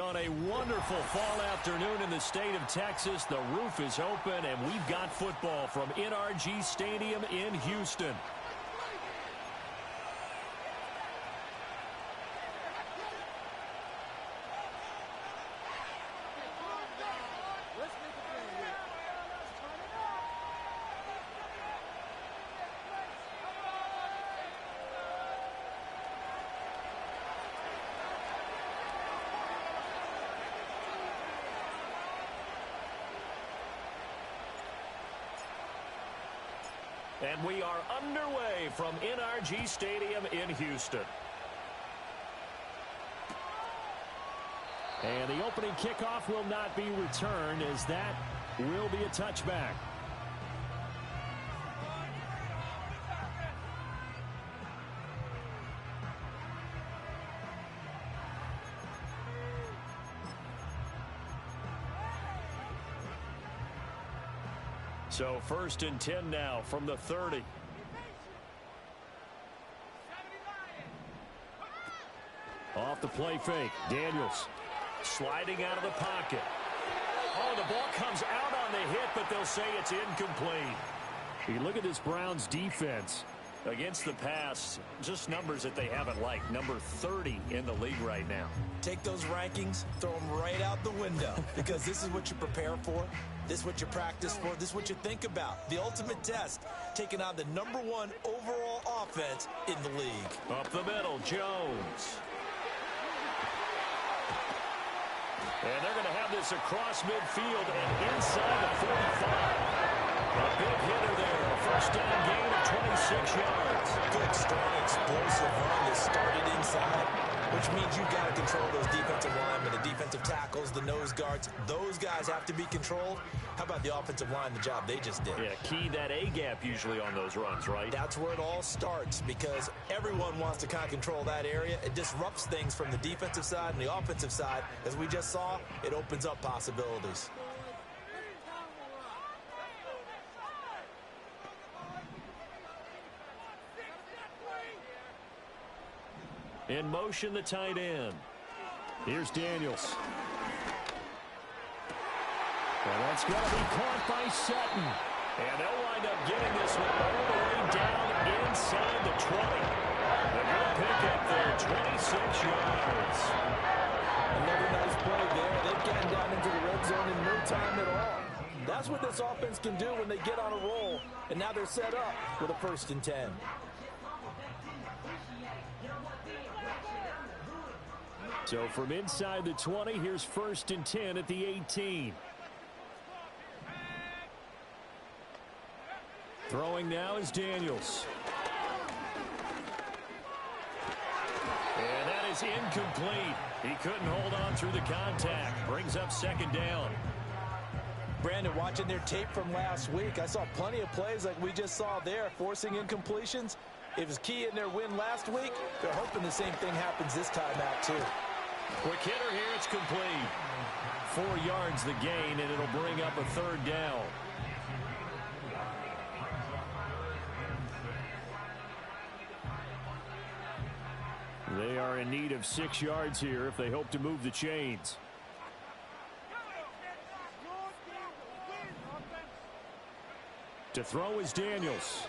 On a wonderful fall afternoon in the state of Texas, the roof is open, and we've got football from NRG Stadium in Houston. And we are underway from NRG Stadium in Houston. And the opening kickoff will not be returned, as that will be a touchback. So 1st and 10 now from the 30. Off the play fake. Daniels sliding out of the pocket. Oh, the ball comes out on the hit, but they'll say it's incomplete. You look at this Browns defense against the pass, just numbers that they haven't liked. Number 30 in the league right now. Take those rankings, throw them right out the window, because this is what you prepare for. This is what you practice for. This is what you think about. The ultimate test, taking on the #1 overall offense in the league. Up the middle, Jones. And they're going to have this across midfield and inside the 45. A big hitter there. First down gain of 26 yards. Good, strong, explosive run that started inside, which means you've got to control those defensive linemen, the defensive tackles, the nose guards. Those guys have to be controlled. How about the offensive line, the job they just did? Yeah, key that A-gap usually on those runs, right? That's where it all starts, because everyone wants to kind of control that area. It disrupts things from the defensive side and the offensive side. As we just saw, it opens up possibilities. In motion, the tight end. Here's Daniels. And that's going to be caught by Sutton. And they'll wind up getting this one all the way down inside the 20. A good pickup there, 26 yards. Another nice play there. They've gotten down into the red zone in no time at all. That's what this offense can do when they get on a roll. And now they're set up with a 1st and 10. So from inside the 20, here's 1st and 10 at the 18. Throwing now is Daniels. And that is incomplete. He couldn't hold on through the contact. Brings up 2nd down. Brandon, watching their tape from last week, I saw plenty of plays like we just saw there, forcing incompletions. It was key in their win last week. They're hoping the same thing happens this time out, too. Quick hitter here, it's complete. 4 yards the gain, and it'll bring up a 3rd down. They are in need of 6 yards here if they hope to move the chains. To throw is Daniels.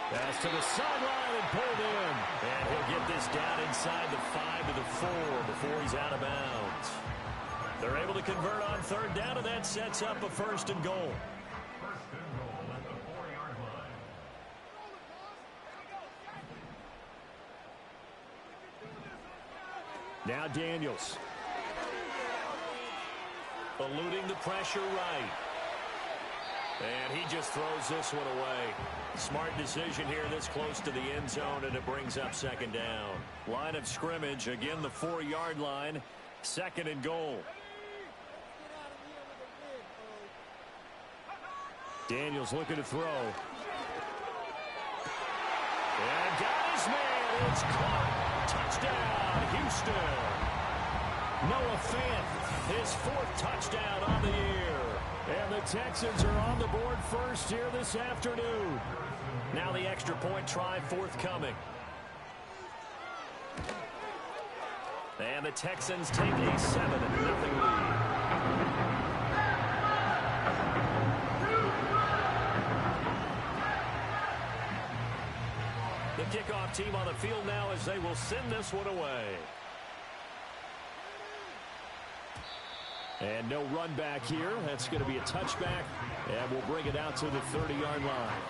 Pass to the sideline and pulled in. And he'll get this down inside the 5 to the 4 before he's out of bounds. They're able to convert on 3rd down, and that sets up a 1st and goal. Now Daniels. Eluding the pressure right. And he just throws this one away. Smart decision here this close to the end zone, and it brings up 2nd down. Line of scrimmage, again the 4-yard line. 2nd and goal. Daniels looking to throw. And got his man. It's caught. Touchdown, Houston. Noah Fant, his 4th touchdown on the year. And the Texans are on the board first here this afternoon. Now the extra point try forthcoming. And the Texans take a 7-0 lead. The kickoff team on the field now as they will send this one away. And no run back here. That's going to be a touchback, and we'll bring it out to the 30-yard line.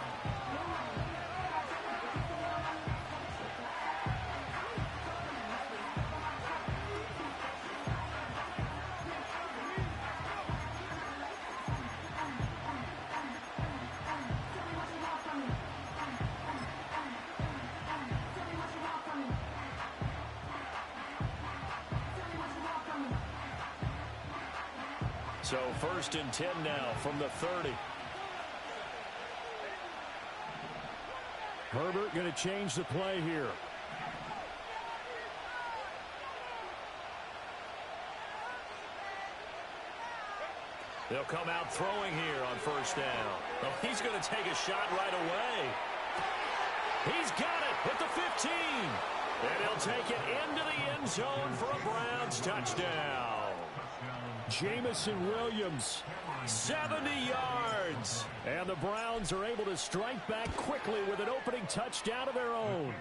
So 1st and 10 now from the 30. Herbert going to change the play here. They'll come out throwing here on 1st down. Oh, he's going to take a shot right away. He's got it at the 15. And he'll take it into the end zone for a Browns touchdown. Jamison Williams, 70 yards. And the Browns are able to strike back quickly with an opening touchdown of their own.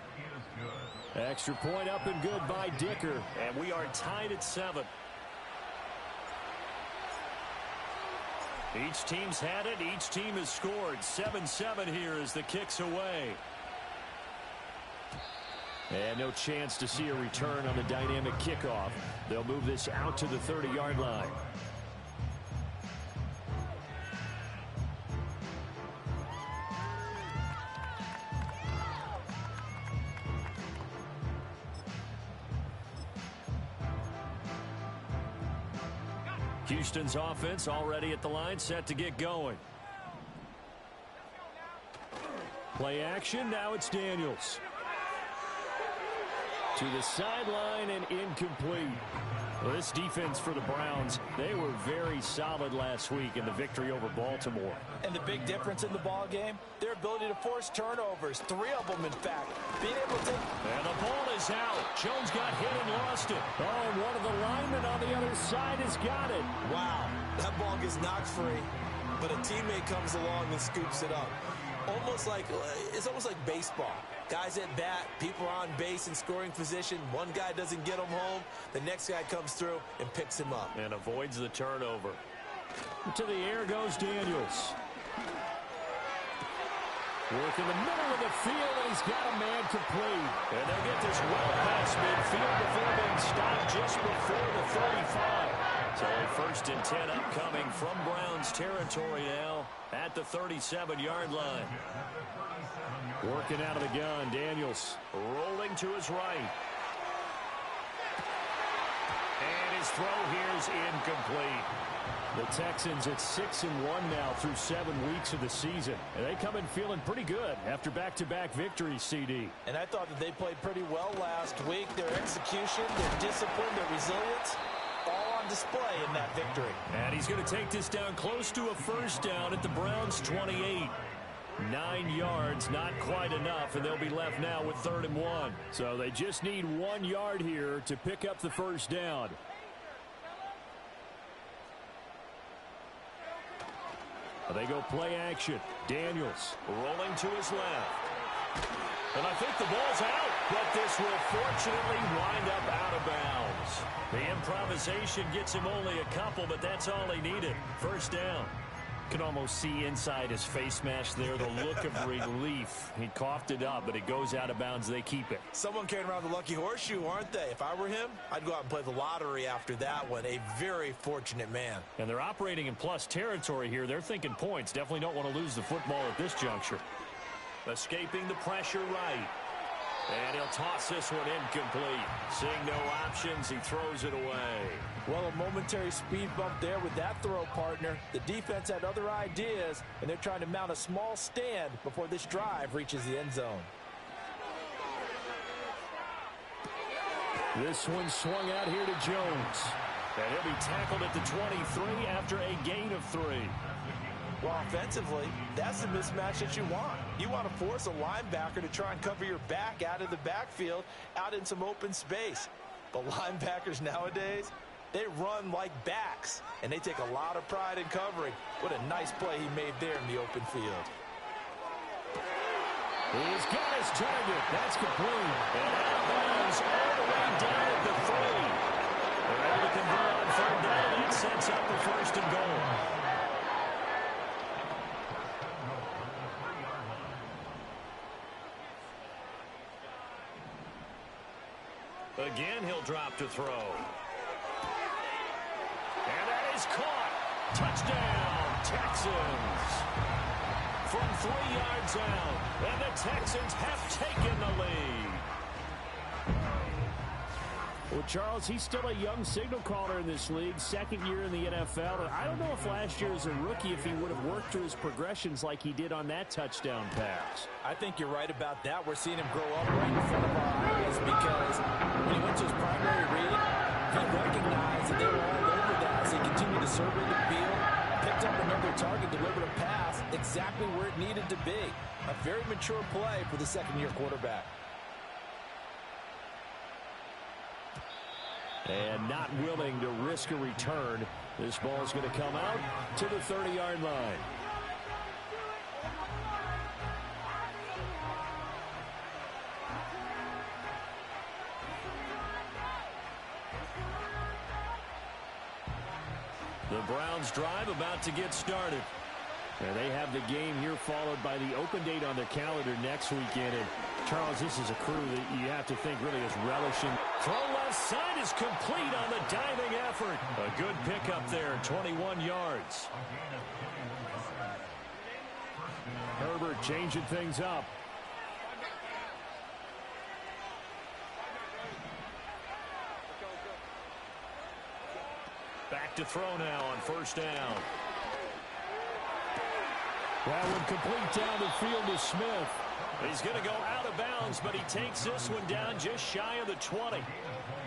Extra point up and good by Dicker. And we are tied at 7. Each team's had it. Each team has scored. 7-7 here as the kick's away. And no chance to see a return on the dynamic kickoff. They'll move this out to the 30-yard line. Houston's offense already at the line, set to get going. Play action, now it's Daniels. To the sideline and incomplete. Well, this defense for the Browns, they were very solid last week in the victory over Baltimore. And the big difference in the ball game, their ability to force turnovers. 3 of them, in fact. Being able to take... And the ball is out. Jones got hit and lost it. Oh, and one of the linemen on the other side has got it. Wow, that ball gets knocked free, but a teammate comes along and scoops it up. It's almost like baseball. Guys at bat, people are on base in scoring position. One guy doesn't get him home. The next guy comes through and picks him up. And avoids the turnover. To the air goes Daniels. Work in the middle of the field, and he's got a man complete. And they'll get this well past midfield before being stopped just before the 35. So a 1st and 10 upcoming from Browns territory now at the 37-yard line. Working out of the gun, Daniels rolling to his right. And his throw here is incomplete. The Texans at 6-1 now through 7 weeks of the season. And they come in feeling pretty good after back-to-back victories, CD. And I thought that they played pretty well last week. Their execution, their discipline, their resilience, all on display in that victory. And he's going to take this down close to a 1st down at the Browns' 28. 9 yards, not quite enough, and they'll be left now with 3rd and 1. So they just need 1 yard here to pick up the 1st down. They go play action. Daniels rolling to his left. And I think the ball's out, but this will fortunately wind up out of bounds. The improvisation gets him only a couple, but that's all he needed. 1st down. Can almost see inside his face mask there the look of relief. He coughed it up, but it goes out of bounds. They keep it. Someone carrying around the lucky horseshoe, aren't they? If I were him, I'd go out and play the lottery after that one. A very fortunate man. And they're operating in plus territory here. They're thinking points. Definitely don't want to lose the football at this juncture. Escaping the pressure right. And he'll toss this one incomplete. Seeing no options, he throws it away. Well, a momentary speed bump there with that throw, partner. The defense had other ideas, and they're trying to mount a small stand before this drive reaches the end zone. This one swung out here to Jones. And he'll be tackled at the 23 after a gain of 3. Well, offensively, that's the mismatch that you want. You want to force a linebacker to try and cover your back out of the backfield, out in some open space. But linebackers nowadays, they run like backs, and they take a lot of pride in covering. What a nice play he made there in the open field. He's got his target. That's complete. And out of bounds all the way down at the 3. They're able to convert on third down. That sets up the first and goal. Again, he'll drop to throw. And that is caught. Touchdown, Texans. From 3 yards out, and the Texans have taken the lead. Well, Charles, he's still a young signal caller in this league, second year in the NFL. And I don't know if last year as a rookie, if he would have worked through his progressions like he did on that touchdown pass. I think you're right about that. We're seeing him grow up right in front of our eyes because when he went to his primary read, he recognized that they were all over that as he continued to survey the field, picked up another target, delivered a pass exactly where it needed to be. A very mature play for the second-year quarterback. And not willing to risk a return. This ball is going to come out to the 30-yard line. The Browns drive about to get started. And they have the game here followed by the open date on their calendar next weekend. And Charles, this is a crew that you have to think really is relishing. Throw left side is complete on the diving effort. A good pickup there, 21 yards. Herbert changing things up. Back to throw now on first down. That one complete down the field to Smith. He's going to go out of bounds, but he takes this one down just shy of the 20.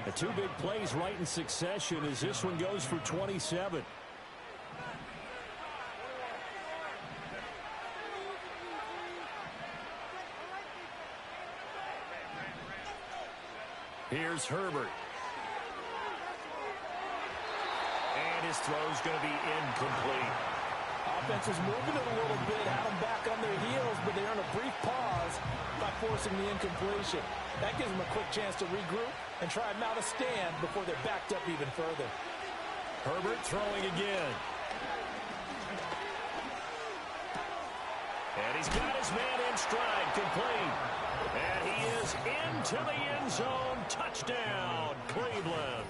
The 2 big plays right in succession as this one goes for 27. Here's Herbert. And his throw's going to be incomplete. Offense is moving it a little bit, had them back on their heels, but they earn a brief pause by forcing the incompletion. That gives them a quick chance to regroup and try and mount a stand before they're backed up even further. Herbert throwing again. And he's got his man in stride, complete. And he is into the end zone. Touchdown, Cleveland.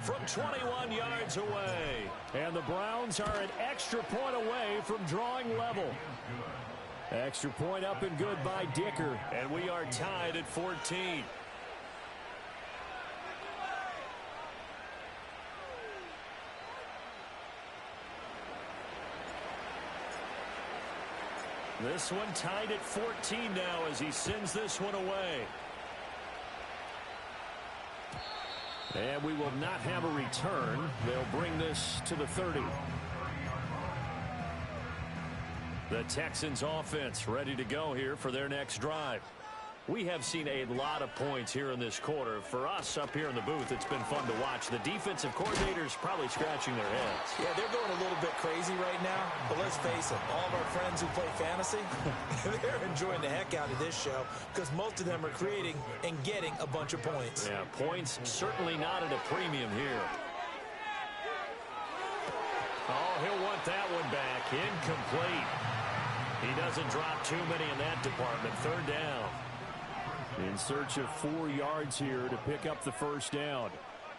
From 21 yards away. And the Browns are an extra point away from drawing level. Extra point up and good by Dicker. And we are tied at 14. This one tied at 14 now as he sends this one away. And we will not have a return. They'll bring this to the 30. The Texans offense ready to go here for their next drive. We have seen a lot of points here in this quarter. For us up here in the booth, it's been fun to watch. The defensive coordinators probably scratching their heads. Yeah, they're going a little bit crazy right now. But let's face it, all of our friends who play fantasy, they're enjoying the heck out of this show because most of them are creating and getting a bunch of points. Yeah, points certainly not at a premium here. Oh, he'll want that one back. Incomplete. He doesn't drop too many in that department. Third down. In search of 4 yards here to pick up the first down.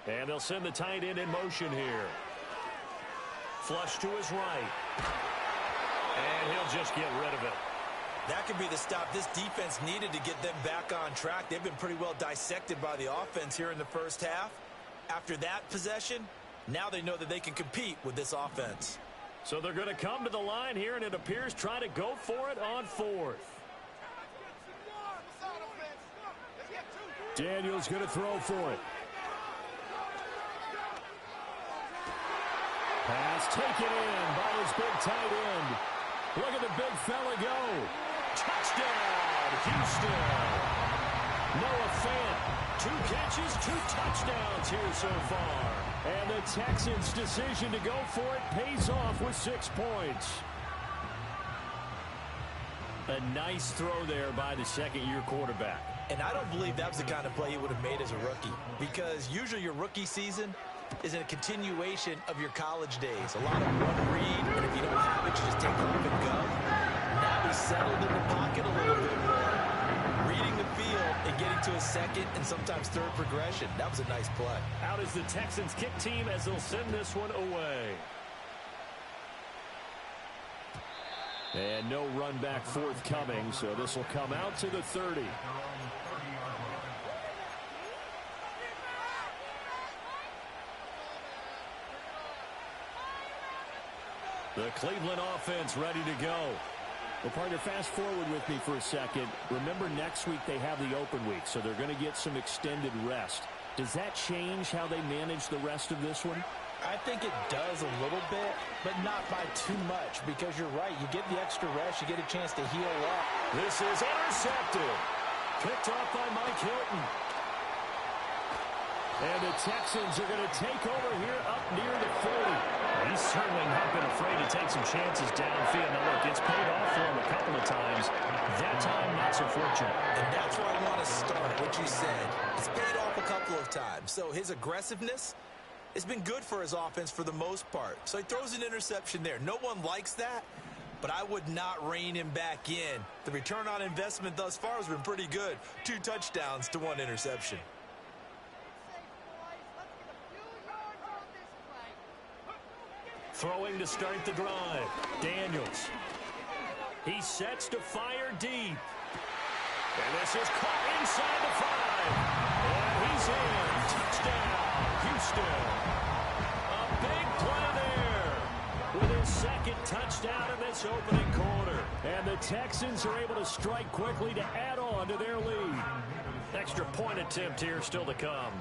And they'll send the tight end in motion here. Flush to his right. And he'll just get rid of it. That could be the stop this defense needed to get them back on track. They've been pretty well dissected by the offense here in the first half. After that possession, now they know that they can compete with this offense. So they're going to come to the line here, and it appears try to go for it on fourth. Daniels going to throw for it. Pass taken in by his big tight end. Look at the big fella go. Touchdown, Houston. Noah Fant, 2 catches, 2 touchdowns here so far. And the Texans' decision to go for it pays off with 6 points. A nice throw there by the second-year quarterback. And I don't believe that was the kind of play he would have made as a rookie, because usually your rookie season is a continuation of your college days. A lot of one read, and if you don't have it, you just take off and go. Now he's settled in the pocket a little bit more, reading the field and getting to a second and sometimes third progression. That was a nice play. Out is the Texans kick team as they'll send this one away. And no run back forthcoming, so this will come out to the 30. The Cleveland offense ready to go. Well, partner, fast forward with me for a second. Remember, next week they have the open week, so they're going to get some extended rest. Does that change how they manage the rest of this one? I think it does a little bit, but not by too much, because you're right. You get the extra rest. You get a chance to heal up. This is intercepted. Picked off by Mike Hilton. And the Texans are going to take over here up near the 40. He's certainly not been afraid to take some chances downfield. Now, look, it's paid off for him a couple of times. That time, not so fortunate. And that's where I want to start, what you said. It's paid off a couple of times. So his aggressiveness, it's been good for his offense for the most part. So he throws an interception there. No one likes that, but I would not rein him back in. The return on investment thus far has been pretty good. 2 touchdowns to 1 interception. Throwing to start the drive. Daniels. He sets to fire deep. And this is caught inside the 5. And he's in. Touchdown, Houston. A big play there with his second touchdown in this opening quarter. And the Texans are able to strike quickly to add on to their lead. Extra point attempt here still to come.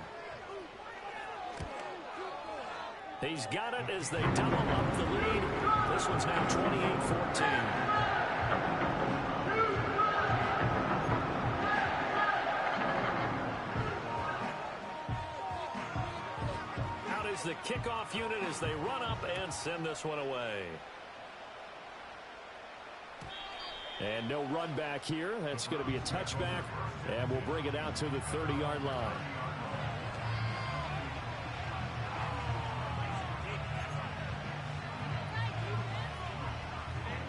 He's got it as they double up the lead. This one's now 28-14. Out is the kickoff unit as they run up and send this one away. And no run back here. That's going to be a touchback, and we'll bring it out to the 30-yard line.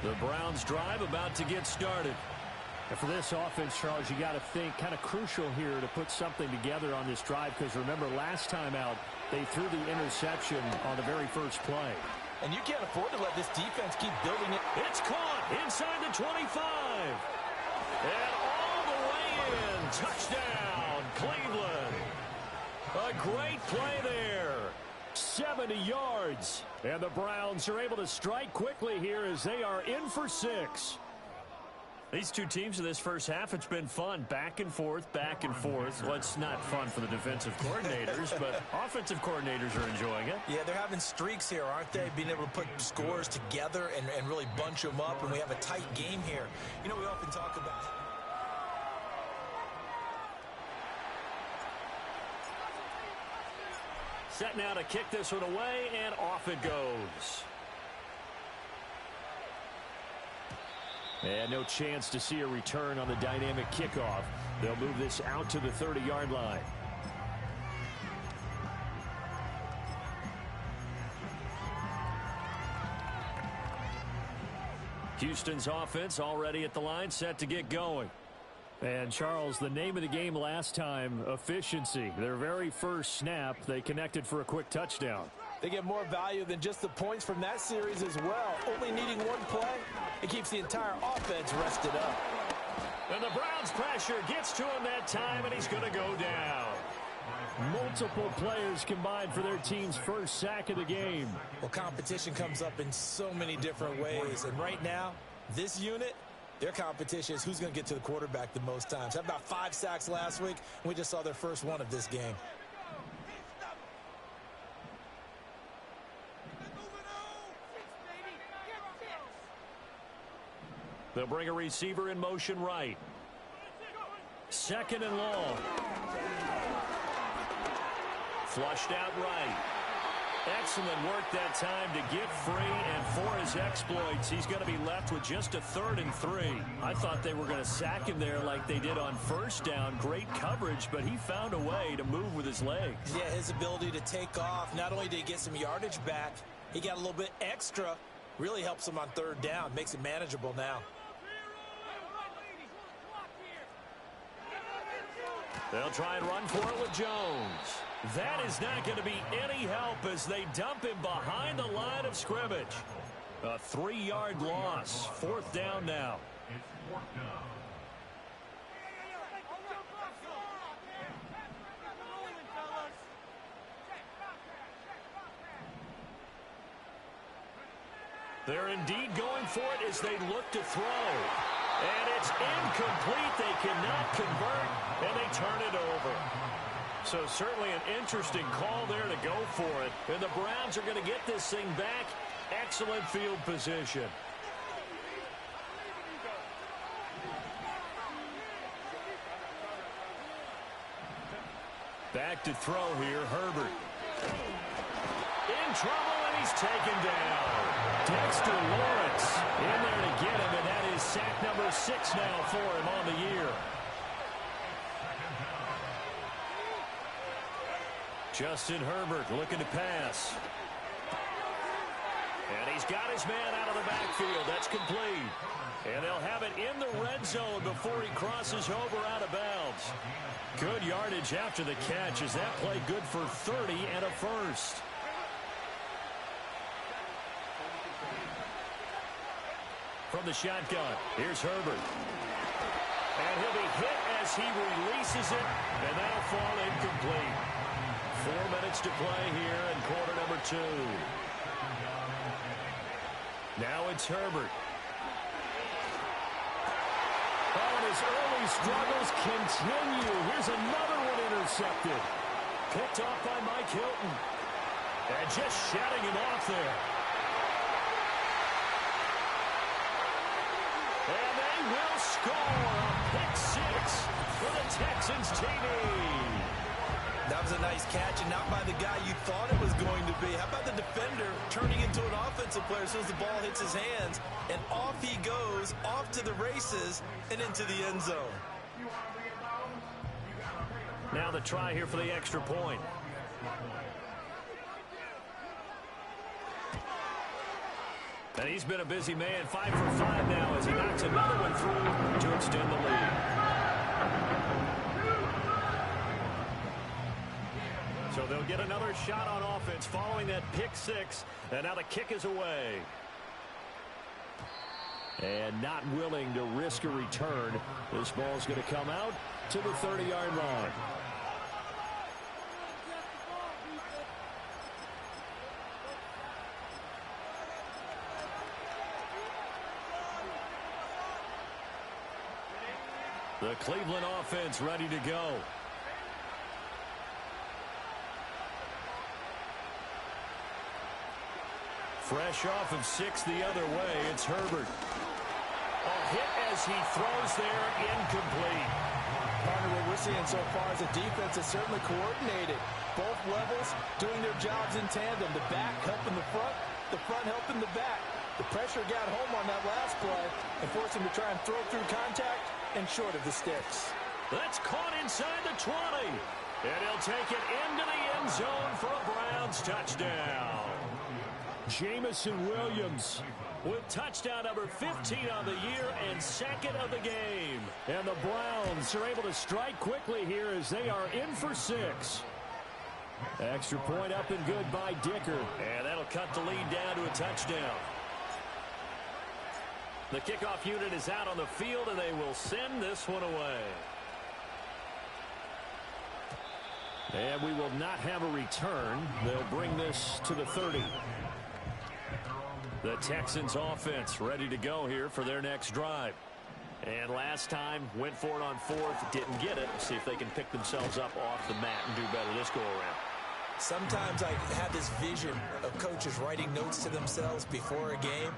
The Browns drive about to get started. And for this offense, Charles, you got to think kind of crucial here to put something together on this drive, because remember last time out they threw the interception on the very first play. And you can't afford to let this defense keep building it. It's caught inside the 25. And all the way in. Touchdown, Cleveland. A great play there. 70 yards. And the Browns are able to strike quickly here as they are in for 6. These two teams in this first half, it's been fun. Back and forth, back and forth. Well, it's not fun for the defensive coordinators, but offensive coordinators are enjoying it. Yeah, they're having streaks here, aren't they? Being able to put scores together and really bunch them up, and we have a tight game here. You know, we often talk about it. Set now to kick this one away, and off it goes. And no chance to see a return on the dynamic kickoff. They'll move this out to the 30-yard line. Houston's offense already at the line, set to get going. And, Charles, the name of the game last time, efficiency. Their very first snap, they connected for a quick touchdown. They get more value than just the points from that series as well. Only needing one play, it keeps the entire offense rested up. And the Browns' pressure gets to him that time, and he's going to go down. Multiple players combined for their team's first sack of the game. Well, competition comes up in so many different ways. And right now, this unit, their competition is who's going to get to the quarterback the most times. Had about 5 sacks last week, and we just saw their first one of this game. They'll bring a receiver in motion right. Second and long. Flushed out right. Excellent work that time to get free, and for his exploits, he's going to be left with just a 3rd and 3. I thought they were going to sack him there like they did on first down. Great coverage, but he found a way to move with his legs. Yeah, his ability to take off, not only did he get some yardage back, he got a little bit extra. Really helps him on 3rd down, makes it manageable now. They'll try and run for it with Jones. That is not going to be any help as they dump him behind the line of scrimmage. A 3-yard loss. 4th down now. They're indeed going for it as they look to throw. And it's incomplete. They cannot convert, and they turn it over. So certainly an interesting call there to go for it. And the Browns are going to get this thing back. Excellent field position. Back to throw here, Herbert. In trouble, and he's taken down. Dexter Lawrence in there to get him, and that is sack number 6 now for him on the year. Justin Herbert looking to pass. And he's got his man out of the backfield. That's complete. And they'll have it in the red zone before he crosses over out of bounds. Good yardage after the catch. Is that play good for 30 and a first? From the shotgun, here's Herbert. And he'll be hit as he releases it, and that'll fall incomplete. 4 minutes to play here in quarter number 2. Now it's Herbert. Oh, and his early struggles continue. Here's another one intercepted. Picked off by Mike Hilton. And just shutting him off there. And they will score a pick 6 for the Texans TD. That was a nice catch, and not by the guy you thought it was going to be. How about the defender turning into an offensive player as soon as the ball hits his hands, and off he goes, off to the races, and into the end zone. Now the try here for the extra point. And he's been a busy man, 5 for 5 now as he knocks another one through to extend the lead. So they'll get another shot on offense following that pick 6. And now the kick is away. And not willing to risk a return. This ball's going to come out to the 30-yard line. The Cleveland offense ready to go. Fresh off of 6 the other way, it's Herbert. A hit as he throws there, incomplete. Partner, what we're seeing so far is a defense that's certainly coordinated. Both levels doing their jobs in tandem. The back helping the front helping the back. The pressure got home on that last play and forced him to try and throw through contact and short of the sticks. That's caught inside the 20. And he'll take it into the end zone for a Browns touchdown. Jamison Williams with touchdown number 15 on the year and 2nd of the game. And the Browns are able to strike quickly here as they are in for 6. Extra point up and good by Dicker. And that'll cut the lead down to a touchdown. The kickoff unit is out on the field, and they will send this one away. And we will not have a return. They'll bring this to the 30. The Texans offense ready to go here for their next drive. And last time, went for it on 4th, didn't get it. See if they can pick themselves up off the mat and do better this go around. Sometimes I have this vision of coaches writing notes to themselves before a game,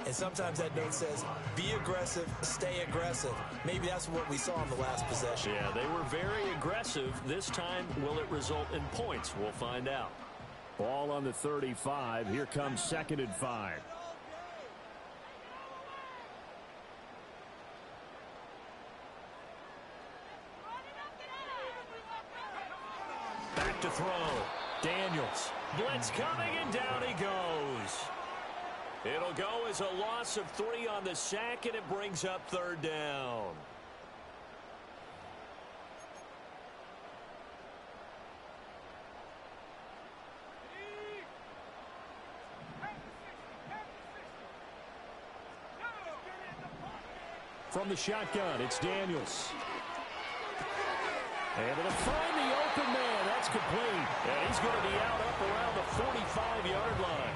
and sometimes that note says, be aggressive, stay aggressive. Maybe that's what we saw in the last possession. Yeah, they were very aggressive. This time, will it result in points? We'll find out. Ball on the 35. Here comes 2nd and 5. Back to throw. Daniels. Blitz coming, and down he goes. It'll go as a loss of 3 on the sack, and it brings up 3rd down. From the shotgun, it's Daniels. Able to find the open man. That's complete. And he's going to be out up around the 45-yard line.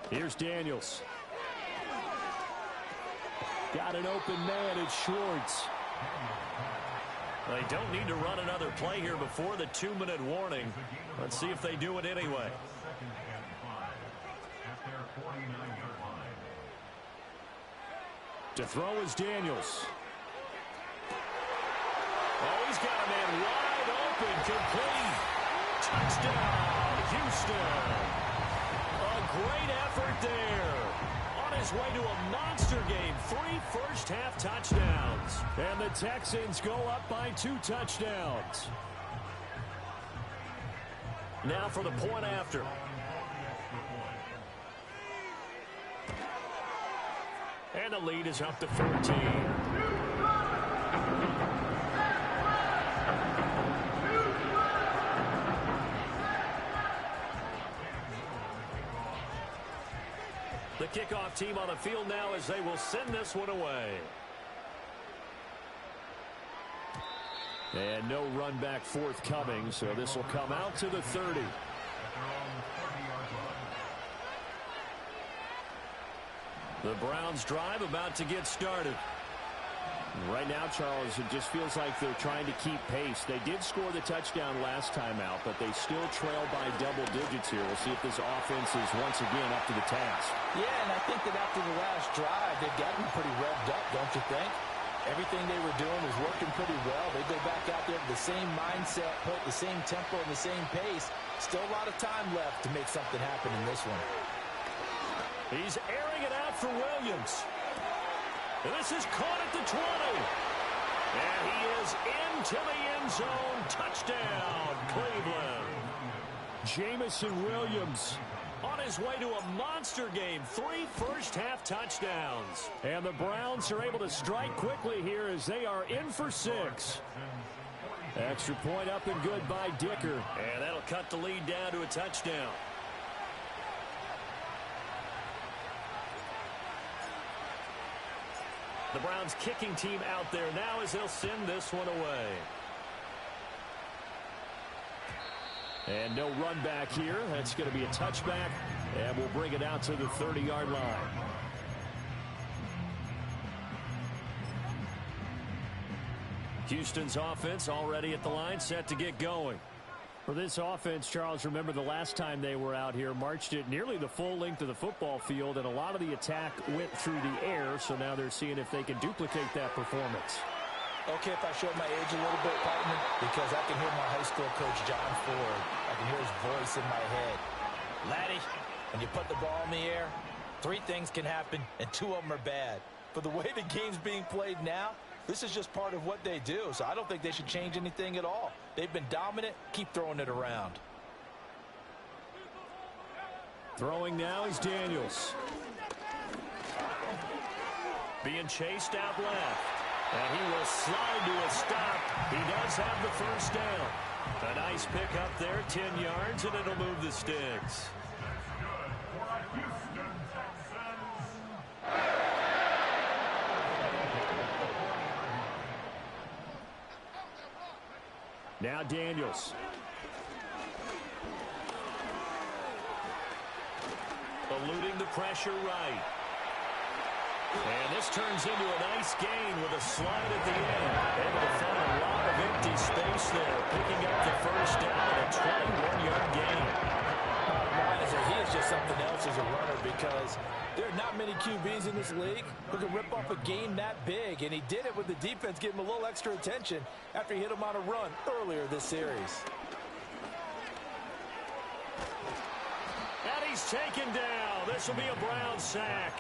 Here's Daniels. Got an open man. It's Schwartz. They don't need to run another play here before the 2-minute warning. Let's see if they do it anyway. To throw is Daniels. Oh, he's got a man wide open, complete. Touchdown, Houston. A great effort there. On his way to a monster game, 3 first-half touchdowns. And the Texans go up by 2 touchdowns. Now for the point after. And the lead is up to 14. The kickoff team on the field now as they will send this one away. And no run back forthcoming, so this will come out to the 30. The Browns drive about to get started. Right now, Charles, it just feels like they're trying to keep pace. They did score the touchdown last time out, but they still trail by double digits here. We'll see if this offense is once again up to the task. Yeah, and I think that after the last drive, they've gotten pretty revved up, don't you think? Everything they were doing was working pretty well. They go back out there with the same mindset, put the same tempo and the same pace. Still a lot of time left to make something happen in this one. He's airing it out for Williams. This is caught at the 20. And he is into the end zone. Touchdown, Cleveland. Jamison Williams on his way to a monster game. 3 first-half touchdowns. And the Browns are able to strike quickly here as they are in for 6. Extra point up and good by Dicker. And that'll cut the lead down to a touchdown. The Browns kicking team out there now as they'll send this one away. And no run back here. That's going to be a touchback. And we'll bring it out to the 30-yard line. Houston's offense already at the line, set to get going. For this offense, Charles, remember the last time they were out here, marched it nearly the full length of the football field, and a lot of the attack went through the air, so now they're seeing if they can duplicate that performance. Okay, if I show my age a little bit, partner, because I can hear my high school coach, John Ford. I can hear his voice in my head. Laddie, when you put the ball in the air, 3 things can happen, and 2 of them are bad. But the way the game's being played now, this is just part of what they do, so I don't think they should change anything at all. They've been dominant. Keep throwing it around. Throwing now is Daniels. Being chased out left. And he will slide to a stop. He does have the first down. A nice pick up there, 10 yards, and it'll move the sticks. Now Daniels. Eluding reading the pressure right. And this turns into a nice gain with a slide at the end. Able to find a lot of empty space there, picking up the first down, a 21-yard gain. He is just something else as a runner because there are not many QBs in this league who can rip off a game that big, and he did it with the defense giving him a little extra attention after he hit him on a run earlier this series. And he's taken down. This will be a Brown sack.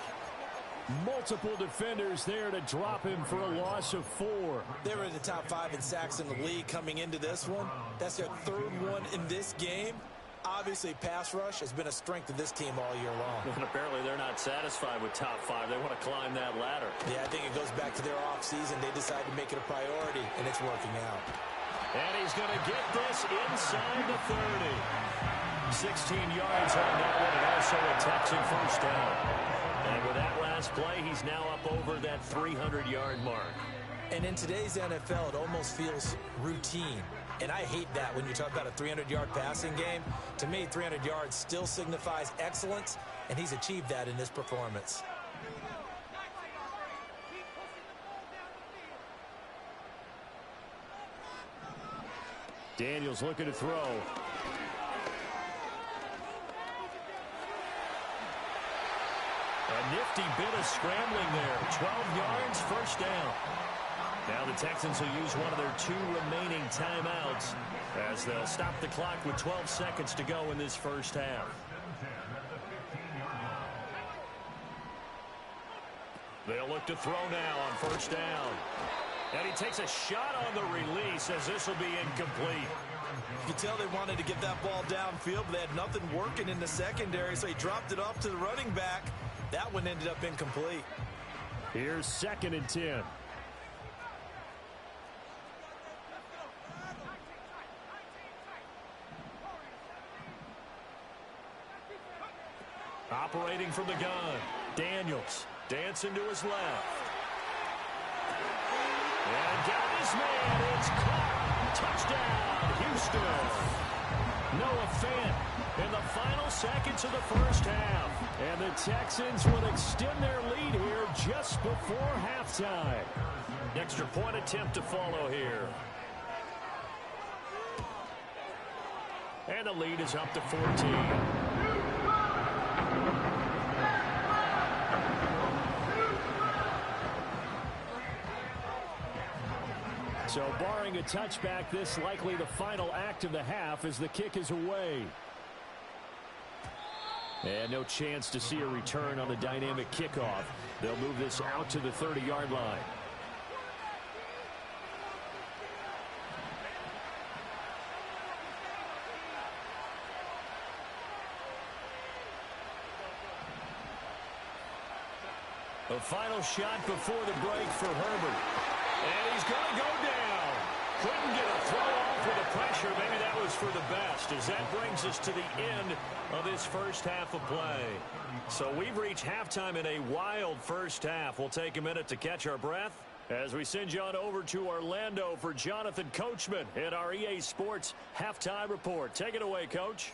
Multiple defenders there to drop him for a loss of 4. They were in the top 5 in sacks in the league coming into this one. That's their 3rd one in this game. Obviously, pass rush has been a strength of this team all year long. And apparently they're not satisfied with top 5. They want to climb that ladder. Yeah, I think it goes back to their offseason. They decided to make it a priority, and it's working out. And he's going to get this inside the 30. 16 yards on that one, and also a Texan first down. And with that last play, he's now up over that 300-yard mark. And in today's NFL, it almost feels routine. And I hate that when you talk about a 300-yard passing game. To me, 300 yards still signifies excellence, and he's achieved that in this performance. Daniels looking to throw. A nifty bit of scrambling there. 12 yards, first down. Now the Texans will use one of their 2 remaining timeouts as they'll stop the clock with 12 seconds to go in this first half. They'll look to throw now on first down. And he takes a shot on the release as this will be incomplete. You can tell they wanted to get that ball downfield, but they had nothing working in the secondary, so he dropped it off to the running back. That one ended up incomplete. Here's 2nd and 10. Operating from the gun, Daniels dancing to his left. And down his man, it's caught. Touchdown, Houston. Noah Fant in the final seconds of the first half. And the Texans will extend their lead here just before halftime. Extra point attempt to follow here. And the lead is up to 14. So barring a touchback, this likely the final act of the half as the kick is away. And no chance to see a return on the dynamic kickoff. They'll move this out to the 30-yard line. The final shot before the break for Herbert. And he's going to go down. Couldn't get a throw off with the pressure. Maybe that was for the best, as that brings us to the end of this first half of play. So we've reached halftime in a wild first half. We'll take a minute to catch our breath as we send you on over to Orlando for Jonathan Coachman at our EA Sports Halftime Report. Take it away, Coach.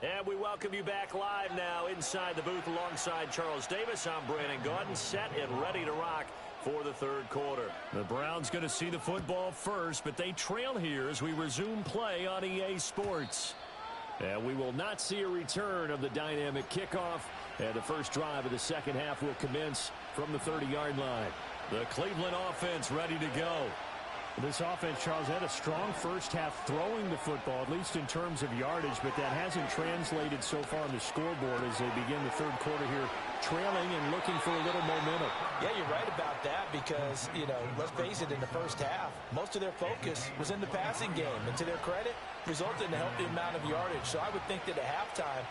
And we welcome you back live now inside the booth alongside Charles Davis. I'm Brandon Gaudin, set and ready to rock for the third quarter. The Browns going to see the football first, but they trail here as we resume play on EA Sports. And we will not see a return of the dynamic kickoff. And the first drive of the second half will commence from the 30-yard line. The Cleveland offense ready to go. This offense, Charles, had a strong first half throwing the football, at least in terms of yardage, but that hasn't translated so far on the scoreboard as they begin the third quarter here, trailing and looking for a little momentum. Yeah, you're right about that because, you know, let's face it, in the first half, most of their focus was in the passing game, and to their credit, resulted in a healthy amount of yardage. So I would think that at halftime,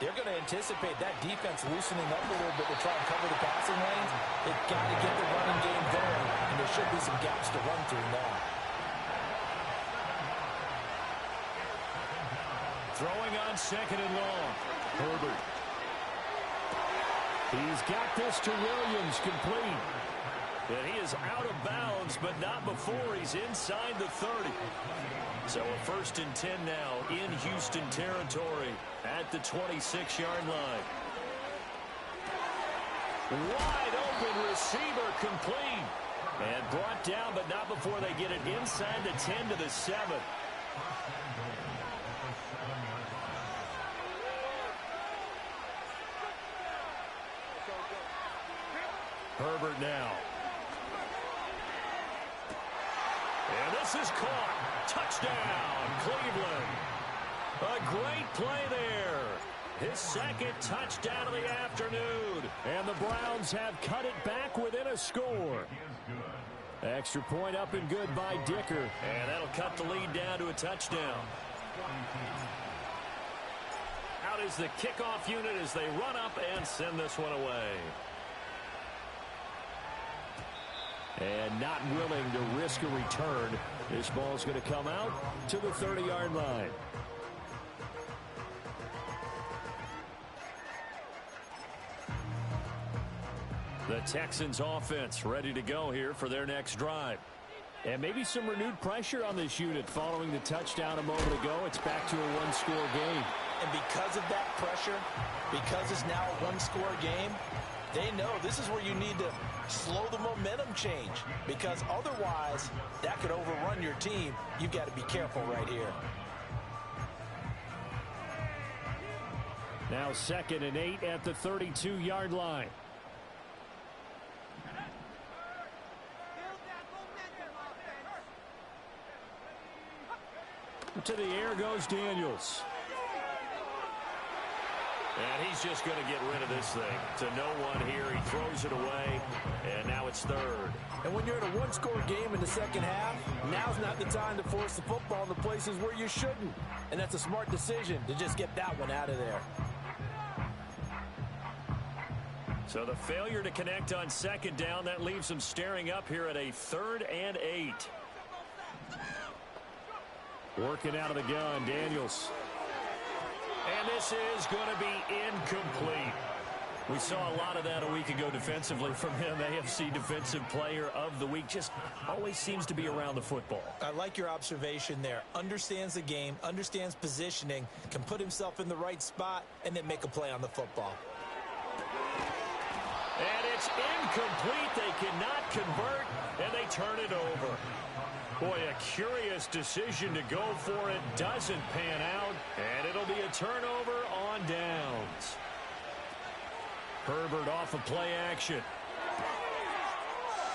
they're going to anticipate that defense loosening up a little bit to try and cover the passing lanes. They've got to get the running game going, and there should be some gaps to run through now. Throwing on second and long. Herbert. He's got this to Williams, complete. And he is out of bounds, but not before he's inside the 30. So a 1st and 10 now in Houston territory at the 26-yard line. Wide open receiver complete. And brought down, but not before they get it inside the 10 to the 7. Herbert now. And this is caught. Touchdown, Cleveland. A great play there. His 2nd touchdown of the afternoon. And the Browns have cut it back within a score. Extra point up and good by Dicker. And that'll cut the lead down to a touchdown. Out is the kickoff unit as they run up and send this one away. And not willing to risk a return. This ball's going to come out to the 30-yard line. The Texans offense ready to go here for their next drive. And maybe some renewed pressure on this unit following the touchdown a moment ago. It's back to a one-score game. And because of that pressure, because it's now a one-score game, they know this is where you need to slow the momentum change, because otherwise that could overrun your team. You've got to be careful right here. Now 2nd and 8 at the 32-yard line. To the air goes Daniels. And he's just going to get rid of this thing. To no one here. He throws it away. And now it's 3rd. And when you're in a one-score game in the second half, now's not the time to force the football in the places where you shouldn't. And that's a smart decision to just get that one out of there. So the failure to connect on 2nd down, that leaves them staring up here at a 3rd and 8. Working out of the gun, Daniels. And this is going to be incomplete. We saw a lot of that a week ago defensively from him. AFC Defensive Player of the Week. Just always seems to be around the football. I like your observation there. Understands the game, understands positioning, can put himself in the right spot, and then make a play on the football. And it's incomplete. They cannot convert, and they turn it over. Boy, a curious decision to go for it. Doesn't pan out, and it'll be a turnover on downs. Herbert off of play action.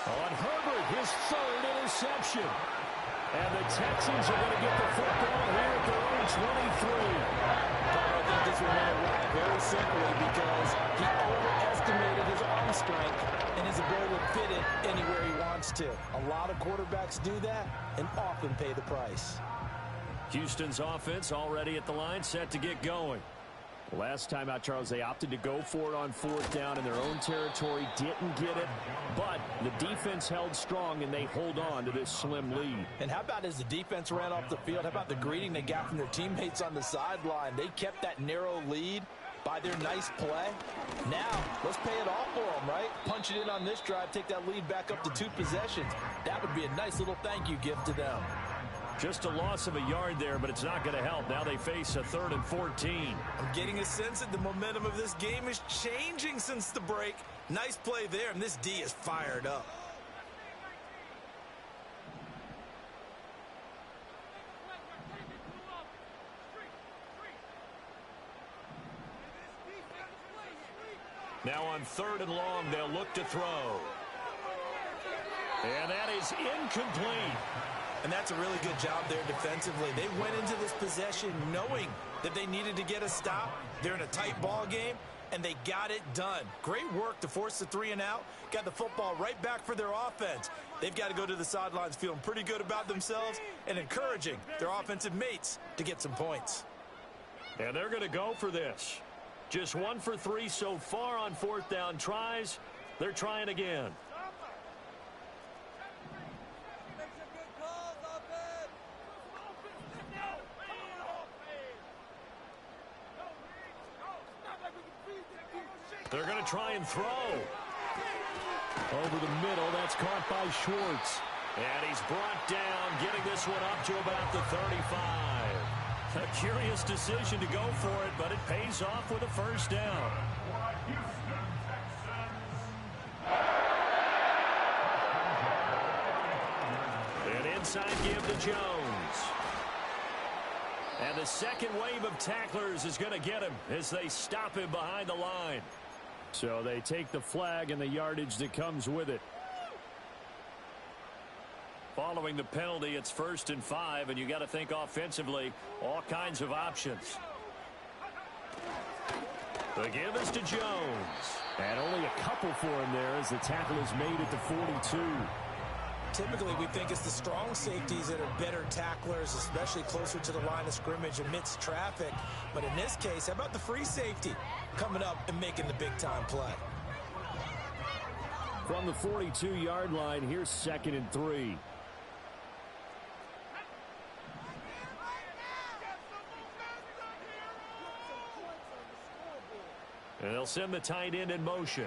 On Herbert, his 3rd interception. And the Texans are going to get the football here at their own 23. I think this one went away very simply because he overestimated his arm strength and his ability to fit it anywhere he wants to. A lot of quarterbacks do that and often pay the price. Houston's offense already at the line, set to get going. Last time out, Charles, they opted to go for it on 4th down in their own territory. Didn't get it, but the defense held strong, and they hold on to this slim lead. And how about as the defense ran off the field, how about the greeting they got from their teammates on the sideline? They kept that narrow lead by their nice play. Now, let's pay it off for them, right? Punch it in on this drive, take that lead back up to 2 possessions. That would be a nice little thank you gift to them. Just a loss of a yard there, but it's not going to help. Now they face a 3rd and 14. I'm getting a sense that the momentum of this game is changing since the break. Nice play there, and this D is fired up. Now on 3rd and long, they'll look to throw. And that is incomplete. And that's a really good job there defensively. They went into this possession knowing that they needed to get a stop. They're in a tight ball game, and they got it done. Great work to force the 3 and out. Got the football right back for their offense. They've got to go to the sidelines feeling pretty good about themselves and encouraging their offensive mates to get some points. And they're going to go for this. Just 1 for 3 so far on 4th down tries. They're trying again. They're going to try and throw. Over the middle, that's caught by Schwartz. And he's brought down, getting this one up to about the 35. A curious decision to go for it, but it pays off with a first down. An inside give to Jones. And the second wave of tacklers is going to get him as they stop him behind the line. So they take the flag and the yardage that comes with it. Following the penalty, it's 1st and 5, and you got to think offensively, all kinds of options. The give is to Jones. And only a couple for him there as the tackle is made at the 42. Typically, we think it's the strong safeties that are better tacklers, especially closer to the line of scrimmage amidst traffic. But in this case, how about the free safety coming up and making the big-time play? From the 42-yard line, here's 2nd and 3. And they'll send the tight end in motion.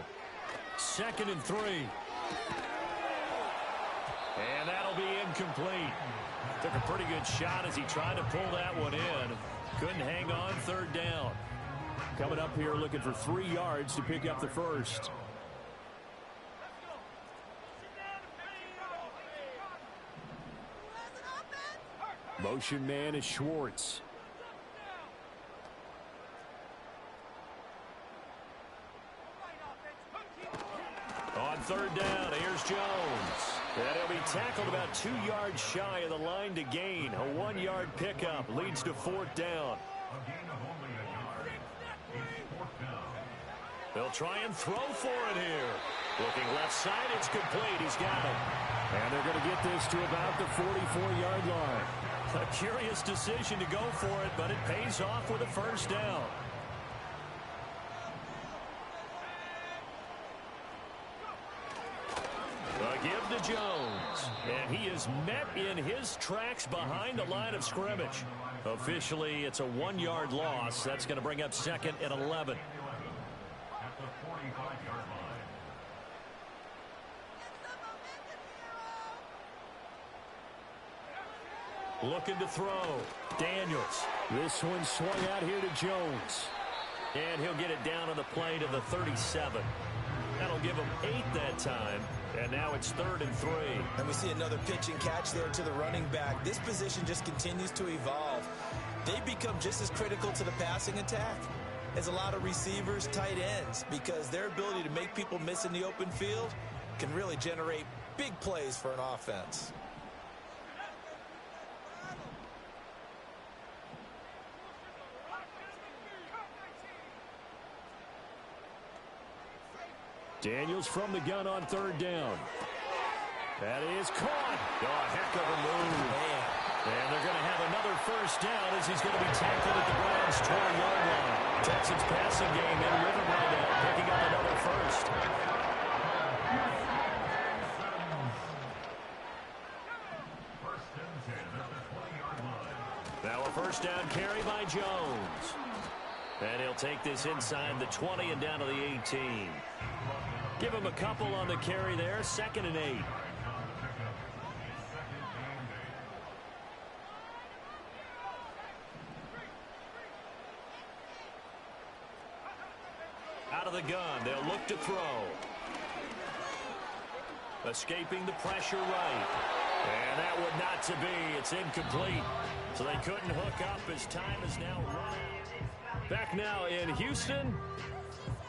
2nd and 3. And that'll be incomplete. Took a pretty good shot as he tried to pull that one in. Couldn't hang on 3rd down. Coming up here looking for 3 yards to pick up the first. Motion man is Schwartz. On 3rd down, here's Jones. And he'll be tackled about 2 yards shy of the line to gain. A 1-yard pickup leads to 4th down. They'll try and throw for it here. Looking left side, it's complete. He's got it. And they're going to get this to about the 44-yard line. A curious decision to go for it, but it pays off with a first down. A give to Jones. And he is met in his tracks behind the line of scrimmage. Officially, it's a 1-yard loss. That's going to bring up 2nd and 11. Looking to throw. Daniels. This one swung out here to Jones. And he'll get it down on the play to the 37. That'll give him 8 that time. And now it's 3rd and 3. And we see another pitch and catch there to the running back. This position just continues to evolve. They become just as critical to the passing attack as a lot of receivers, tight ends, because their ability to make people miss in the open field can really generate big plays for an offense. Daniels from the gun on 3rd down. That is caught. Oh, heck of a move. Man. And they're going to have another first down as he's going to be tackled at the Browns' 20-yard line. Texans passing game in rhythm right now, picking up another first. Now a first down carry by Jones. And he'll take this inside the 20 and down to the 18. Give him a couple on the carry there. 2nd and 8. Out of the gun, they'll look to throw. Escaping the pressure right. And that would not to be. It's incomplete. So they couldn't hook up as time is now run out. Back now in Houston.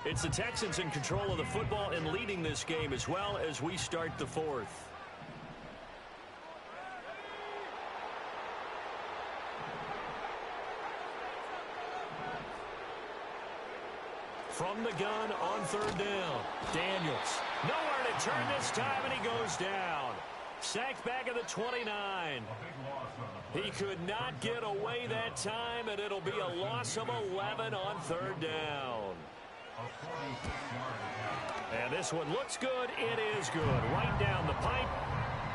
It's the Texans in control of the football and leading this game as well as we start the 4th. From the gun on 3rd down. Daniels. Nowhere to turn this time, and he goes down. Sacked back at the 29. He could not get away that time, and it'll be a loss of 11 on 3rd down. And this one looks good. It is good. Right down the pipe.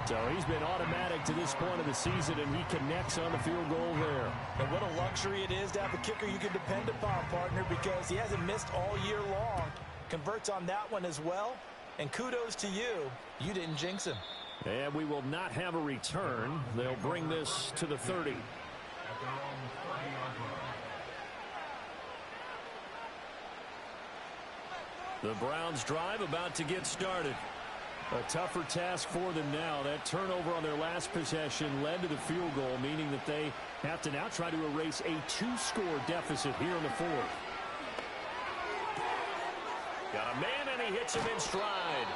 So he's been automatic to this point of the season, and he connects on the field goal there. And what a luxury it is to have a kicker you can depend upon, partner, because he hasn't missed all year long. Converts on that one as well. And kudos to you. You didn't jinx him. And we will not have a return. They'll bring this to the 30. The Browns drive about to get started. A tougher task for them now. That turnover on their last possession led to the field goal, meaning that they have to now try to erase a 2-score deficit here in the fourth. Got a man, and he hits him in stride.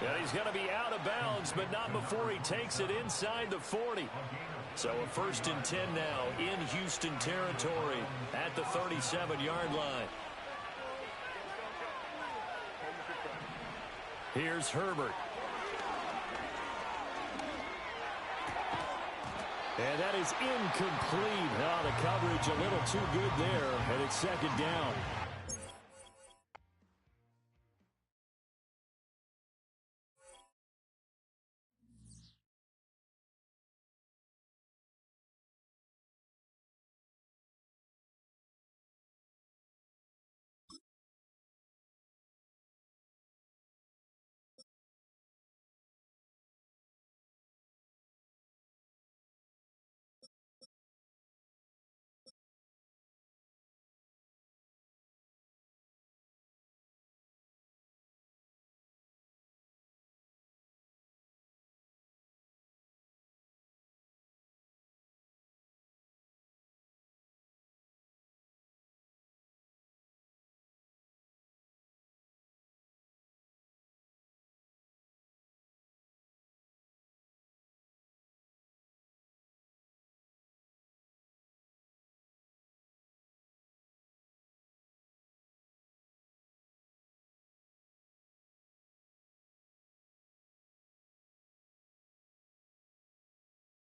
And he's going to be out of bounds, but not before he takes it inside the 40. So a 1st and 10 now in Houston territory at the 37-yard line. Here's Herbert. And that is incomplete. Oh, the coverage a little too good there, and it's 2nd down.